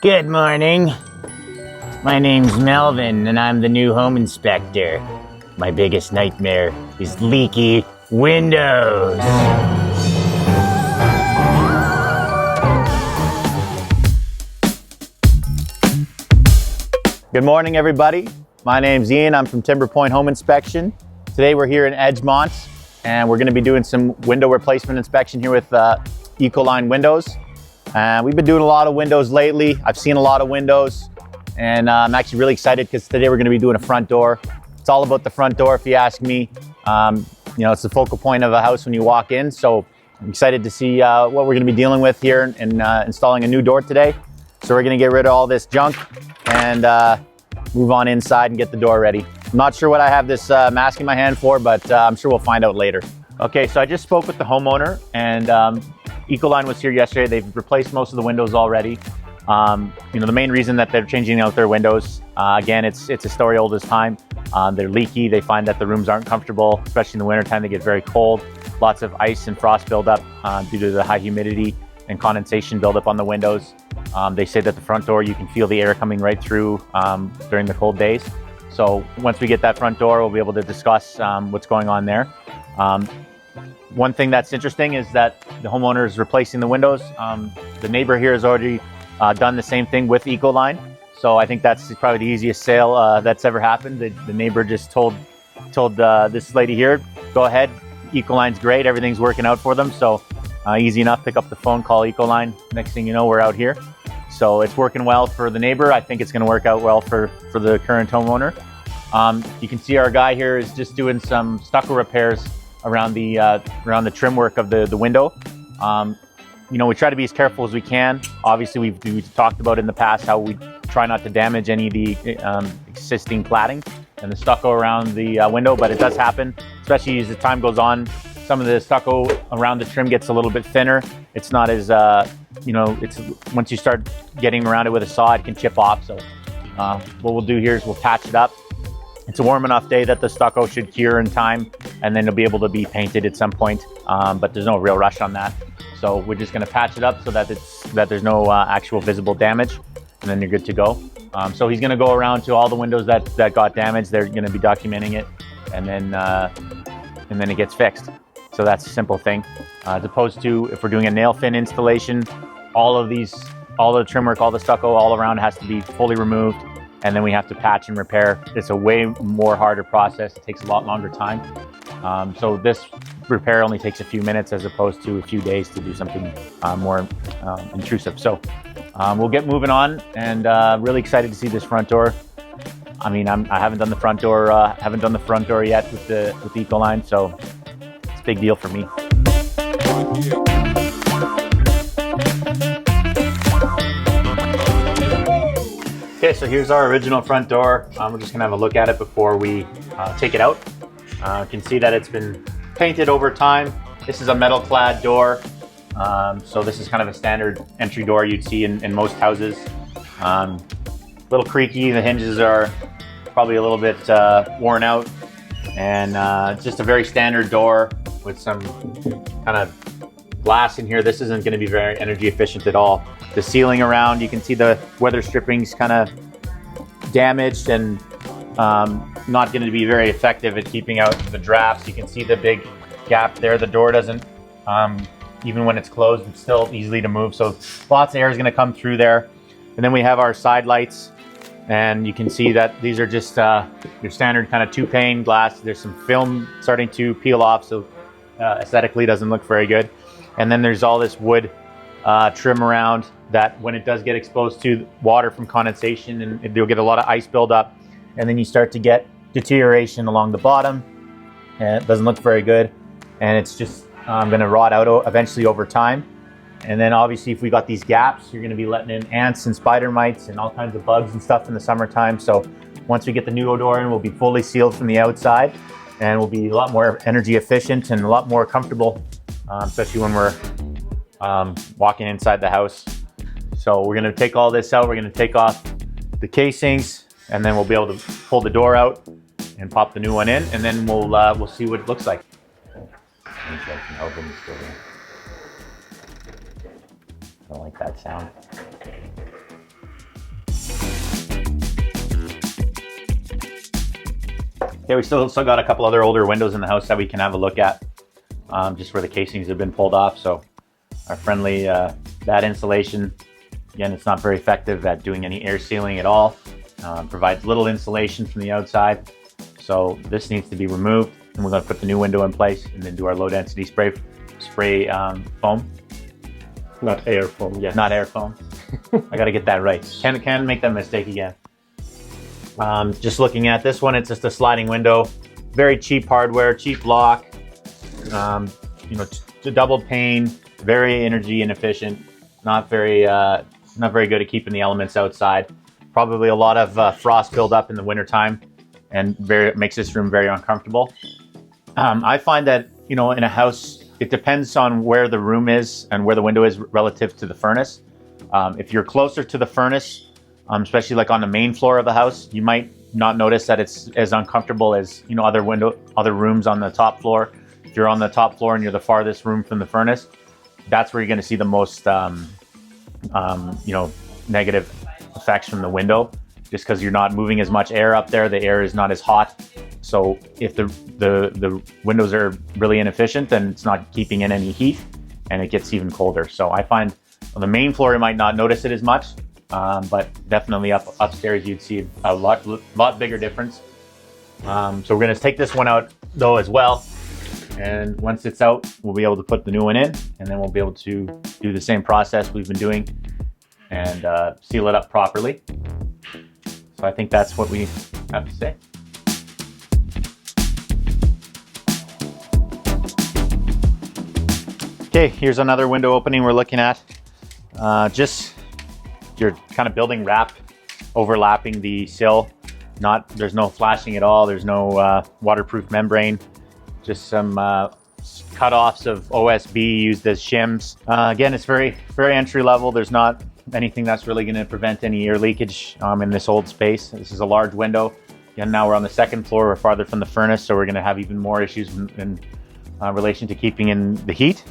Good morning. My name's Melvin, and I'm the new home inspector. My biggest nightmare is leaky windows. Good morning, everybody. My name's Ian. I'm from Timbre Home Inspection. Today we're here in Edgemont, and we're going to be doing some window replacement inspection here with Ecoline windows. We've been doing a lot of windows lately. I've seen a lot of windows, and I'm actually really excited because today we're going to be doing a front door. It's all about the front door, if you ask me. It's the focal point of a house when you walk in. So I'm excited to see what we're going to be dealing with here and installing a new door today. So we're going to get rid of all this junk and move on inside and get the door ready. I'm not sure what I have this mask in my hand for, but I'm sure we'll find out later. Okay, so I just spoke with the homeowner, and Ecoline was here yesterday. They've replaced most of the windows already. The main reason that they're changing out their windows, again, it's a story old as time. They're leaky. They find that the rooms aren't comfortable, especially in the wintertime. They get very cold. Lots of ice and frost buildup due to the high humidity and condensation buildup on the windows. They say that the front door, you can feel the air coming right through during the cold days. So once we get that front door, we'll be able to discuss what's going on there. One thing that's interesting is that the homeowner is replacing the windows. The neighbor here has already done the same thing with Ecoline. So I think that's probably the easiest sale that's ever happened. The neighbor just told this lady here, go ahead, Ecoline's great, everything's working out for them. So easy enough, pick up the phone, call Ecoline. Next thing you know, we're out here. So it's working well for the neighbor. I think it's gonna work out well for the current homeowner. You can see our guy here is just doing some stucco repairs around the trim work of the window. We try to be as careful as we can. Obviously, we've talked about in the past how we try not to damage any of the existing cladding and the stucco around the window, but it does happen, especially as the time goes on. Some of the stucco around the trim gets a little bit thinner. It's not as, once you start getting around it with a saw, it can chip off. So what we'll do here is we'll patch it up. It's a warm enough day that the stucco should cure in time, and then it'll be able to be painted at some point, but there's no real rush on that. So we're just gonna patch it up so that there's no actual visible damage, and then you're good to go. So he's gonna go around to all the windows that got damaged. They're gonna be documenting it, and then it gets fixed. So that's a simple thing. As opposed to if we're doing a nail fin installation, all the trim work, all the stucco all around has to be fully removed, and then we have to patch and repair. It's a way more harder process. It takes a lot longer time. So this repair only takes a few minutes as opposed to a few days to do something more intrusive. So we'll get moving on, and really excited to see this front door. I mean, I haven't done the front door, yet with the Ecoline, so it's a big deal for me. Okay, so here's our original front door. We're just gonna have a look at it before we take it out. You can see that it's been painted over time. This is a metal clad door. So this is kind of a standard entry door you'd see in most houses. A little creaky, the hinges are probably a little bit worn out. And it's just a very standard door with some kind of glass in here. This isn't gonna be very energy efficient at all. The ceiling around, you can see the weather strippings kind of damaged and not going to be very effective at keeping out the drafts. You can see the big gap there. The door doesn't, even when it's closed, it's still easily to move. So lots of air is going to come through there. And then we have our side lights, and you can see that these are just your standard kind of 2-pane glass. There's some film starting to peel off, so aesthetically doesn't look very good. And then there's all this wood trim around that when it does get exposed to water from condensation, and you'll get a lot of ice buildup, and then you start to get deterioration along the bottom, and it doesn't look very good, and it's just going to rot out eventually over time. And then obviously if we got these gaps, you're going to be letting in ants and spider mites and all kinds of bugs and stuff in the summertime. So once we get the new door in, we'll be fully sealed from the outside, and we'll be a lot more energy efficient and a lot more comfortable, especially when we're walking inside the house. So we're going to take all this out. We're going to take off the casings, and then we'll be able to pull the door out and pop the new one in, and then we'll see what it looks like. I don't like that sound. Okay, we still got a couple other older windows in the house that we can have a look at, just where the casings have been pulled off. So our friendly bad insulation, again, it's not very effective at doing any air sealing at all. Provides little insulation from the outside. So this needs to be removed, and we're going to put the new window in place and then do our low density spray foam. Not air foam, yeah. Not air foam. I got to get that right. Can't make that mistake again. Just looking at this one, it's just a sliding window. Very cheap hardware, cheap lock. You know, double pane, very energy inefficient. Not very good at keeping the elements outside. Probably a lot of frost buildup in the wintertime, and makes this room very uncomfortable. I find that, you know, in a house, it depends on where the room is and where the window is relative to the furnace. If you're closer to the furnace, especially like on the main floor of the house, you might not notice that it's as uncomfortable as, you know, other rooms on the top floor. If you're on the top floor and you're the farthest room from the furnace, that's where you're going to see the most, you know, negative effects from the window, just because you're not moving as much air up there. The air is not as hot. So if the windows are really inefficient, then it's not keeping in any heat, and it gets even colder. So I find on the main floor, you might not notice it as much, but definitely upstairs, you'd see a lot bigger difference. So we're going to take this one out though as well. And once it's out, we'll be able to put the new one in, and then we'll be able to do the same process we've been doing and seal it up properly. So I think that's what we have to say. Okay, here's another window opening we're looking at. Just your kind of building wrap overlapping the sill. There's no flashing at all. There's no waterproof membrane. Just some cut-offs of OSB used as shims. Again, it's very entry level. There's not anything that's really going to prevent any air leakage in this old space. This is a large window. Again, now we're on the second floor. We're farther from the furnace, so we're going to have even more issues in relation to keeping in the heat.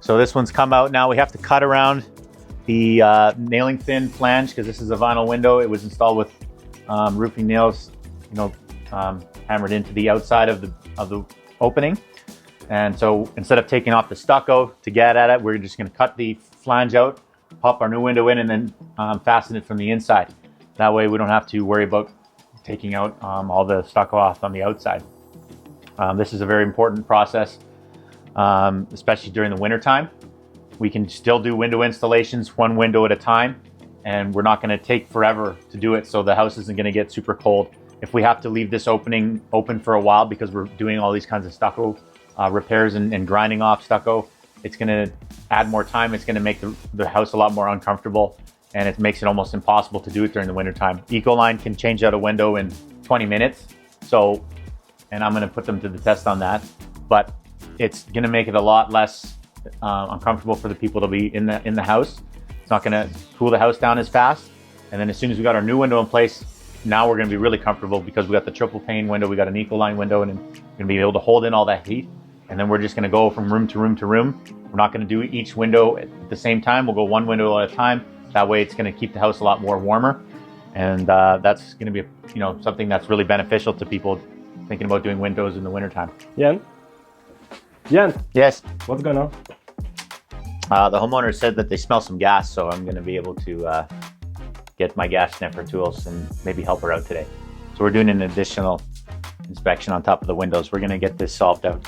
So this one's come out now. We have to cut around the nailing thin flange because this is a vinyl window. It was installed with roofing nails, you know, hammered into the outside of the opening. And so instead of taking off the stucco to get at it, we're just going to cut the flange out, pop our new window in, and then fasten it from the inside. That way we don't have to worry about taking out all the stucco off on the outside. This is a very important process, especially during the winter time. We can still do window installations one window at a time, and we're not going to take forever to do it, so the house isn't going to get super cold. If we have to leave this opening open for a while because we're doing all these kinds of stucco repairs and grinding off stucco, it's going to add more time. It's going to make the house a lot more uncomfortable, and it makes it almost impossible to do it during the winter time. Ecoline can change out a window in 20 minutes, so, and I'm going to put them to the test on that, but it's going to make it a lot less uncomfortable for the people to be in the house. It's not going to cool the house down as fast. And then as soon as we got our new window in place, now we're going to be really comfortable because we got the triple pane window, we got an Ecoline window, and we're going to be able to hold in all that heat. And then we're just going to go from room to room to room. We're not going to do each window at the same time. We'll go one window at a time. That way it's going to keep the house a lot more warmer. And that's going to be, you know, something that's really beneficial to people thinking about doing windows in the wintertime. Jan? Yes? What's going on? The homeowner said that they smell some gas, so I'm going to be able to get my gas sniffer tools and maybe help her out today. So we're doing an additional inspection on top of the windows. We're going to get this solved out.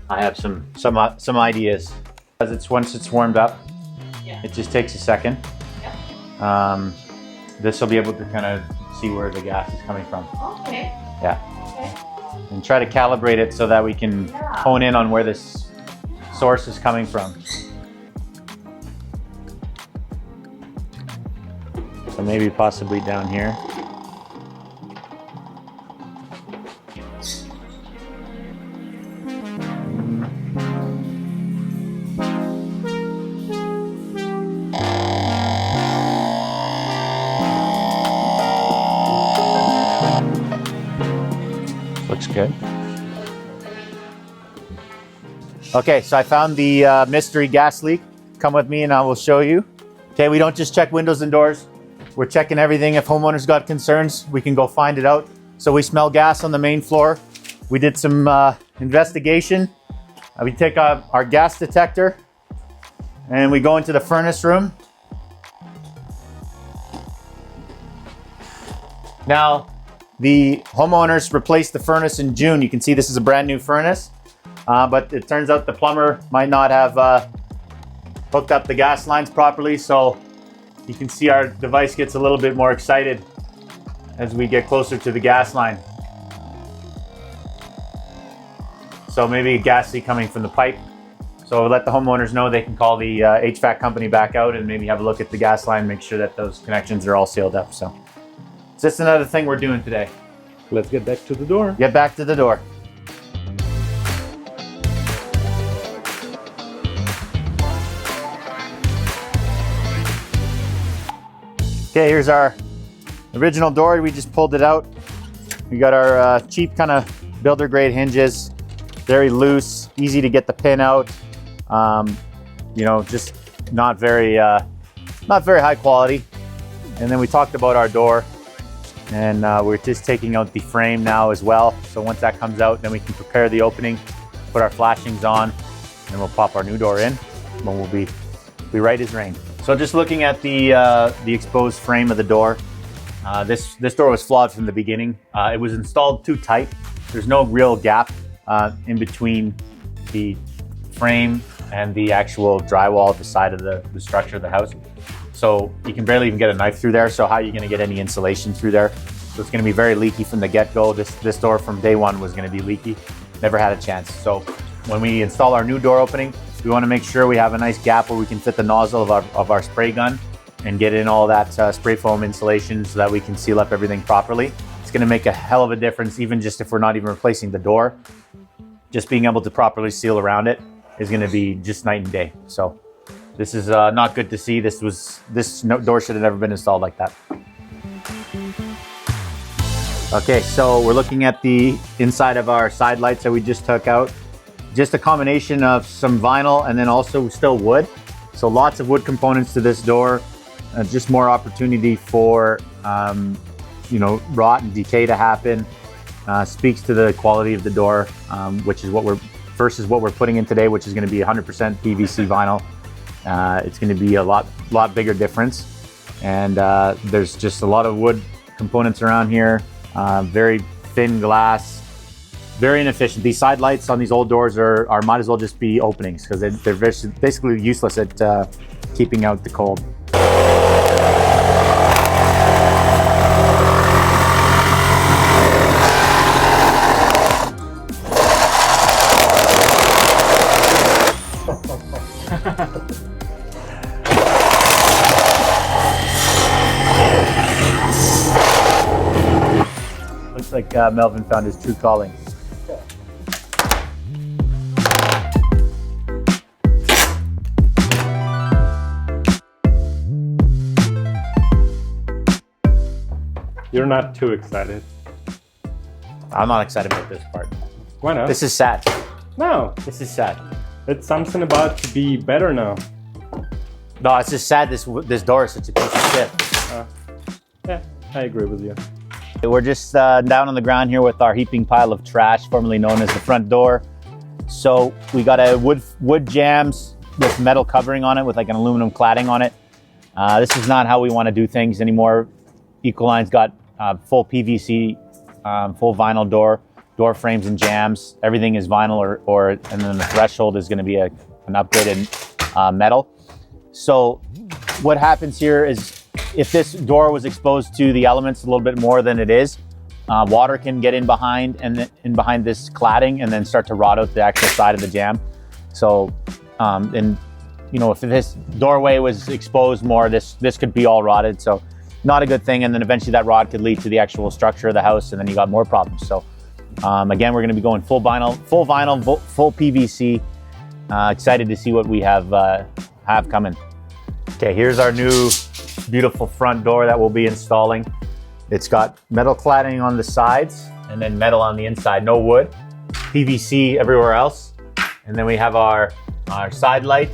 I have some ideas. Once it's warmed up, it just takes a second. This will be able to kind of see where the gas is coming from. Okay. Yeah. Okay. And try to calibrate it so that we can hone in on where this source is coming from. So maybe possibly down here. Looks good. Okay, so I found the mystery gas leak. Come with me and I will show you. Okay, we don't just check windows and doors. We're checking everything. If homeowners got concerns, we can go find it out. So we smell gas on the main floor. We did some investigation. We take our gas detector and we go into the furnace room. Now, the homeowners replaced the furnace in June. You can see this is a brand new furnace, but it turns out the plumber might not have hooked up the gas lines properly. So you can see our device gets a little bit more excited as we get closer to the gas line. So maybe a gas leak coming from the pipe. So let the homeowners know they can call the HVAC company back out and maybe have a look at the gas line, make sure that those connections are all sealed up. So it's just another thing we're doing today. Let's get back to the door. Get back to the door. Okay, here's our original door. We just pulled it out. We got our cheap kind of builder grade hinges, very loose, easy to get the pin out. You know, just not very high quality. And then we talked about our door, and we're just taking out the frame now as well. So once that comes out, then we can prepare the opening, put our flashings on, and we'll pop our new door in, and we'll be right as rain. So just looking at the exposed frame of the door, this door was flawed from the beginning. It was installed too tight. There's no real gap in between the frame and the actual drywall at the side of the structure of the house. So you can barely even get a knife through there. So how are you gonna get any insulation through there? So it's gonna be very leaky from the get-go. This door from day one was gonna be leaky. Never had a chance. So when we install our new door opening, we wanna make sure we have a nice gap where we can fit the nozzle of our spray gun and get in all that spray foam insulation so that we can seal up everything properly. It's gonna make a hell of a difference, even just if we're not even replacing the door. Just being able to properly seal around it is gonna be just night and day. So this is not good to see. This door should have never been installed like that. Okay, so we're looking at the inside of our side lights that we just took out. Just a combination of some vinyl and then also still wood. So lots of wood components to this door. Just more opportunity for you know, rot and decay to happen. Speaks to the quality of the door, which is versus what we're putting in today, which is going to be 100% PVC vinyl. It's going to be a lot bigger difference. And there's just a lot of wood components around here. Very thin glass, very inefficient. These side lights on these old doors are might as well just be openings because they're basically useless at keeping out the cold. Looks like Melvin found his true calling. You're not too excited. I'm not excited about this part. Why not? This is sad. No, This is sad. it's something about to be better now. No, it's just sad this door is such a piece of shit. Yeah, I agree with you. We're just down on the ground here with our heaping pile of trash, formerly known as the front door. So we got a wood jambs with metal covering on it with like an aluminum cladding on it. This is not how we want to do things anymore. Ecoline's got full PVC, full vinyl door frames and jambs. Everything is vinyl and then the threshold is going to be an upgraded metal. So what happens here is if this door was exposed to the elements a little bit more than it is, water can get in behind this cladding and then start to rot out the actual side of the jamb. So, and you know, if this doorway was exposed more, this could be all rotted. So not a good thing. And then eventually that rot could lead to the actual structure of the house, and then you got more problems. So again, we're going to be going full vinyl, full PVC. Excited to see what we have coming. Okay, here's our new beautiful front door that we'll be installing. It's got metal cladding on the sides and then metal on the inside, no wood, PVC everywhere else. And then we have our side light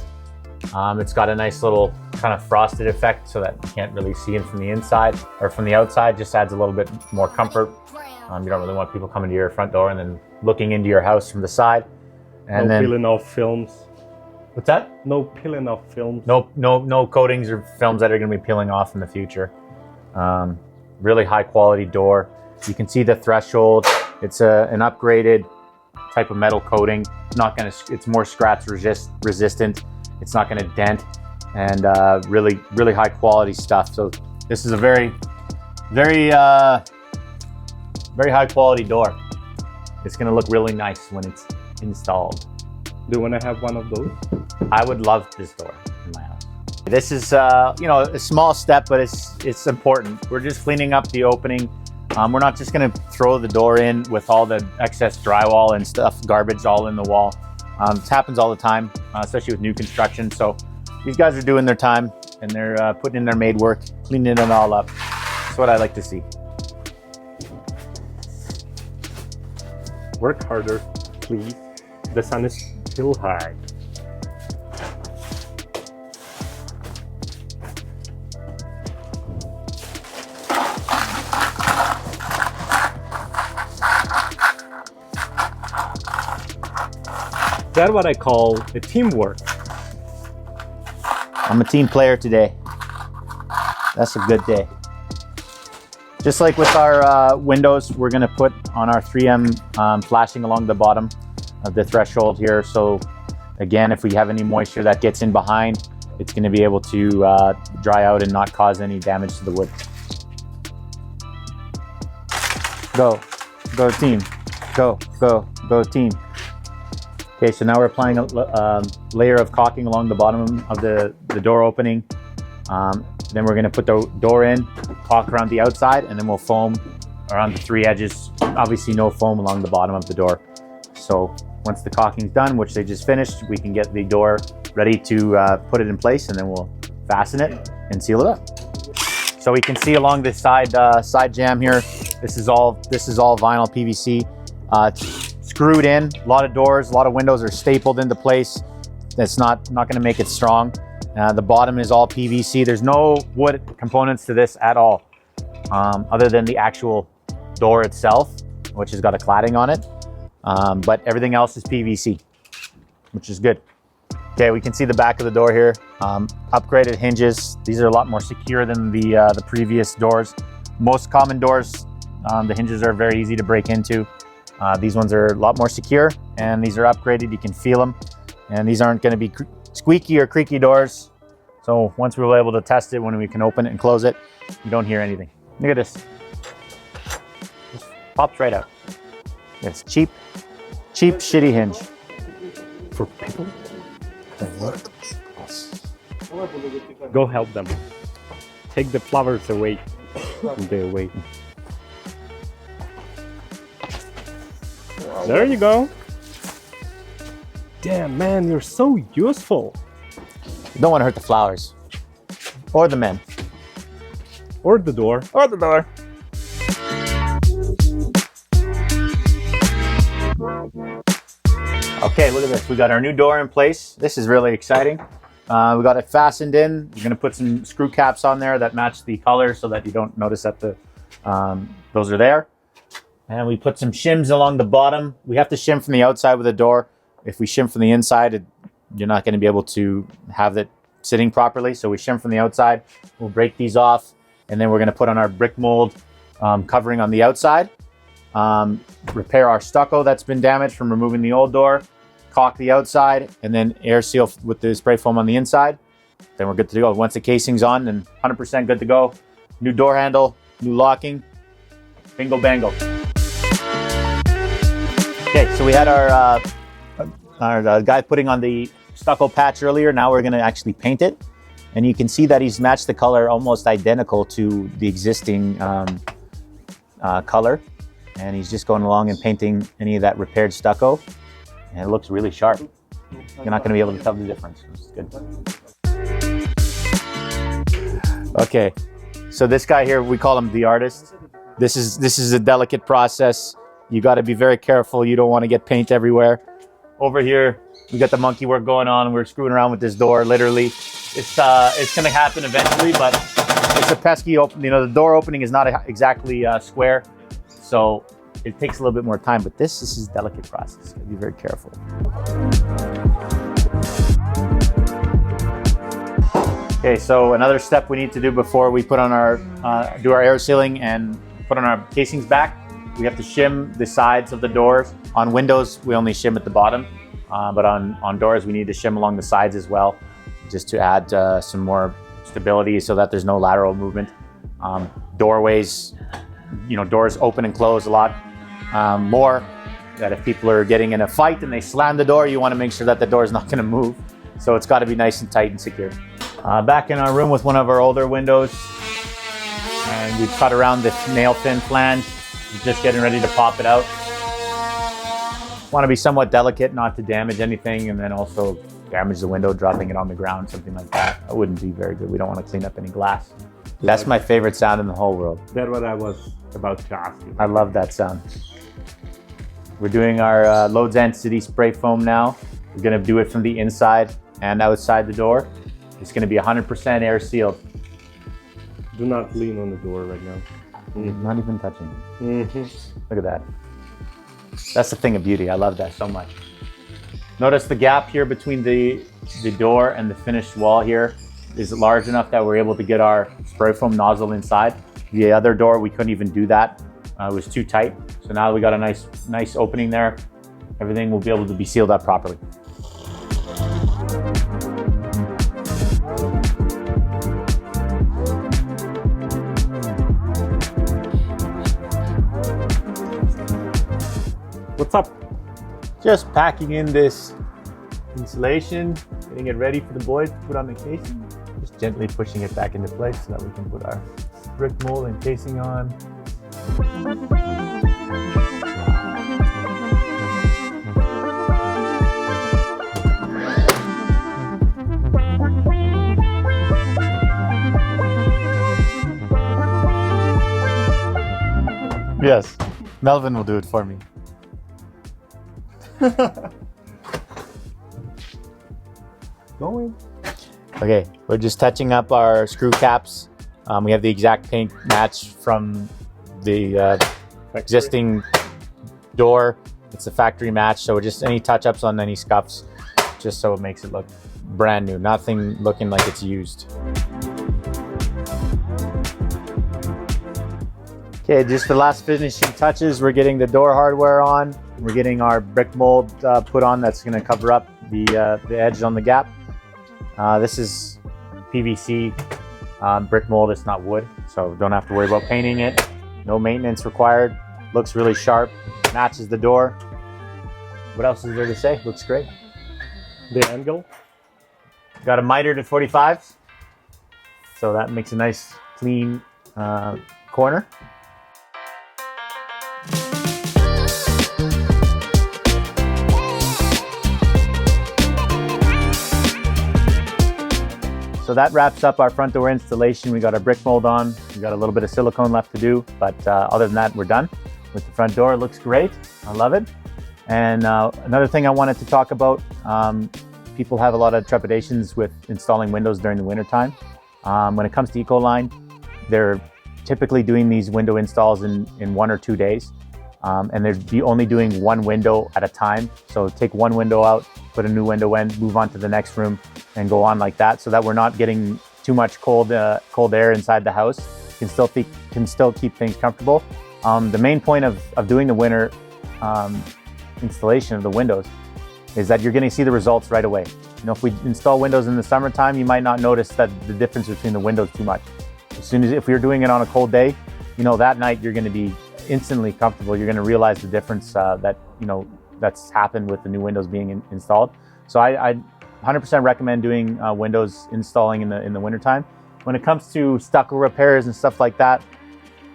It's got a nice little kind of frosted effect so that you can't really see it from the inside or from the outside. Just adds a little bit more comfort. You don't really want people coming to your front door and then looking into your house from the side. And no peeling off films. What's that? No peeling off films. No coatings or films that are going to be peeling off in the future. Really high quality door. You can see the threshold. It's an upgraded type of metal coating. It's more scratch resistant. It's not going to dent, and really high quality stuff. So this is a very high quality door. It's going to look really nice when it's installed. Do you want to have one of those? I would love this door in my house. This is a small step, but it's important. We're just cleaning up the opening. We're not just going to throw the door in with all the excess drywall and stuff, garbage all in the wall. This happens all the time, especially with new construction. So these guys are doing their time, and they're putting in their made work, cleaning it all up. That's what I like to see. Work harder, please. The sun is still high. That's what I call a teamwork. I'm a team player today. That's a good day. Just like with our windows, we're going to put on our 3M flashing along the bottom of the threshold here. So again, if we have any moisture that gets in behind, it's going to be able to dry out and not cause any damage to the wood. Go team. Go team. Okay, so now we're applying a layer of caulking along the bottom of the door opening. Then we're going to put the door in, caulk around the outside, and then we'll foam around the three edges. Obviously no foam along the bottom of the door. So once the caulking's done, which they just finished, we can get the door ready to put it in place, and then we'll fasten it and seal it up. So we can see along the side jamb here, this is all vinyl PVC. It's screwed in. A lot of doors, a lot of windows are stapled into place. That's not going to make it strong. The bottom is all PVC. There's no wood components to this at all, other than the actual door itself, which has got a cladding on it. But everything else is PVC, which is good. Okay, we can see the back of the door here. Upgraded hinges. These are a lot more secure than the previous doors. Most common doors, the hinges are very easy to break into. These ones are a lot more secure, and these are upgraded. You can feel them, and these aren't going to be squeaky or creaky doors. So once we're able to test it, when we can open it and close it, you don't hear anything. Look at this. Just pops right out. It's cheap, shitty hinge. For people? Go help them. Take the flowers away. They're away. There you go. Damn, man, you're so useful. You don't want to hurt the flowers. Or the men. Or the door. Or the door. Okay, look at this. We got our new door in place. This is really exciting. We got it fastened in. We're going to put some screw caps on there that match the color so that you don't notice that those are there. And we put some shims along the bottom. We have to shim from the outside with the door. If we shim from the inside, you're not going to be able to have it sitting properly. So we shim from the outside. We'll break these off, and then we're going to put on our brick mold covering on the outside. Repair our stucco that's been damaged from removing the old door. Caulk the outside, and then air seal with the spray foam on the inside. Then we're good to go. Once the casing's on, then 100% good to go. New door handle, new locking. Bingo bango. Okay, so we had our guy putting on the stucco patch earlier. Now we're going to actually paint it, and you can see that he's matched the color almost identical to the existing color, and he's just going along and painting any of that repaired stucco, and it looks really sharp. You're not going to be able to tell the difference, which is good. Okay, so this guy here, we call him the artist. This is a delicate process. You got to be very careful. You don't want to get paint everywhere. Over here, We got the monkey work going on. We're screwing around with this door. Literally, it's going to happen eventually, but it's a pesky open. You know, the door opening is not exactly square, so it takes a little bit more time. But this is a delicate process. Be very careful. Okay, so another step we need to do before we put on our do our air sealing and put on our casings back, we have to shim the sides of the doors. On windows, we only shim at the bottom, but on doors, we need to shim along the sides as well, just to add some more stability so that there's no lateral movement. Doorways, you know, doors open and close a lot more. That if people are getting in a fight and they slam the door, you want to make sure that the door is not going to move. So it's got to be nice and tight and secure. Back in our room with one of our older windows, and we've cut around this nail thin flange. We're just getting ready to pop it out. Want to be somewhat delicate, not to damage anything, and then also damage the window, dropping it on the ground, something like that. That wouldn't be very good. We don't want to clean up any glass. That's my favorite sound in the whole world. That's what I was about to ask you. I love that sound. We're doing our Loads End City spray foam now. We're going to do it from the inside and outside the door. It's going to be 100% air sealed. Do not lean on the door right now. Not even touching it. Look at that. That's the thing of beauty. I love that so much. Notice the gap here between the door and the finished wall here is large enough that we're able to get our spray foam nozzle inside. The other door, we couldn't even do that. It was too tight. So now we got a nice opening there. Everything will be able to be sealed up properly. What's up? Just packing in this insulation, getting it ready for the boys to put on the casing. Just gently pushing it back into place so that we can put our brick mold and casing on. Yes, Melvin will do it for me. Going. Okay, we're just touching up our screw caps. We have the exact paint match from the existing door. It's a factory match, so just any touch-ups on any scuffs, just so it makes it look brand new. Nothing looking like it's used. Okay, just the last finishing touches. We're getting the door hardware on. We're getting our brick mold put on that's going to cover up the edge on the gap. This is PVC brick mold. It's not wood, so don't have to worry about painting it. No maintenance required. Looks really sharp. Matches the door. What else is there to say? Looks great. The angle. Got a mitered at 45, so that makes a nice clean corner. So that wraps up our front door installation. We got our brick mold on. We got a little bit of silicone left to do, but other than that, we're done with the front door. It looks great. I love it. And another thing I wanted to talk about, people have a lot of trepidations with installing windows during the wintertime. When it comes to Ecoline, they're typically doing these window installs in 1 or 2 days. And they're only doing one window at a time. So take one window out, put a new window in, move on to the next room, and go on like that, so that we're not getting too much cold air inside the house. Can still keep things comfortable. The main point of doing the winter installation of the windows is that you're going to see the results right away. You know, if we install windows in the summertime, you might not notice that the difference between the windows too much. If we're doing it on a cold day, you know, that night you're going to be instantly comfortable. You're going to realize the difference that's happened with the new windows being installed. So I 100% recommend doing windows installing in the wintertime. When it comes to stucco repairs and stuff like that,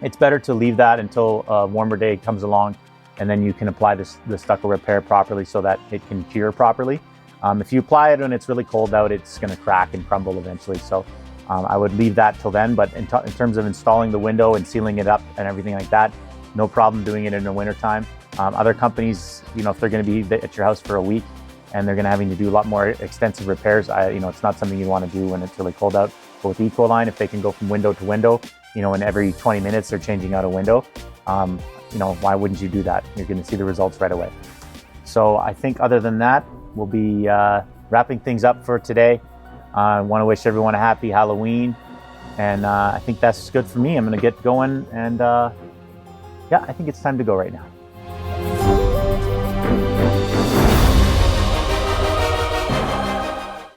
it's better to leave that until a warmer day comes along, and then you can apply the stucco repair properly so that it can cure properly. If you apply it when it's really cold out, it's going to crack and crumble eventually. So I would leave that till then. But in terms of installing the window and sealing it up and everything like that, no problem doing it in the wintertime. Other companies, you know, if they're going to be at your house for a week, and they're going to having to do a lot more extensive repairs. It's not something you want to do when it's really cold out. But with Ecoline, if they can go from window to window, and every 20 minutes they're changing out a window, why wouldn't you do that? You're going to see the results right away. So I think other than that, we'll be wrapping things up for today. I want to wish everyone a happy Halloween, and I think that's good for me. I'm going to get going, and I think it's time to go right now.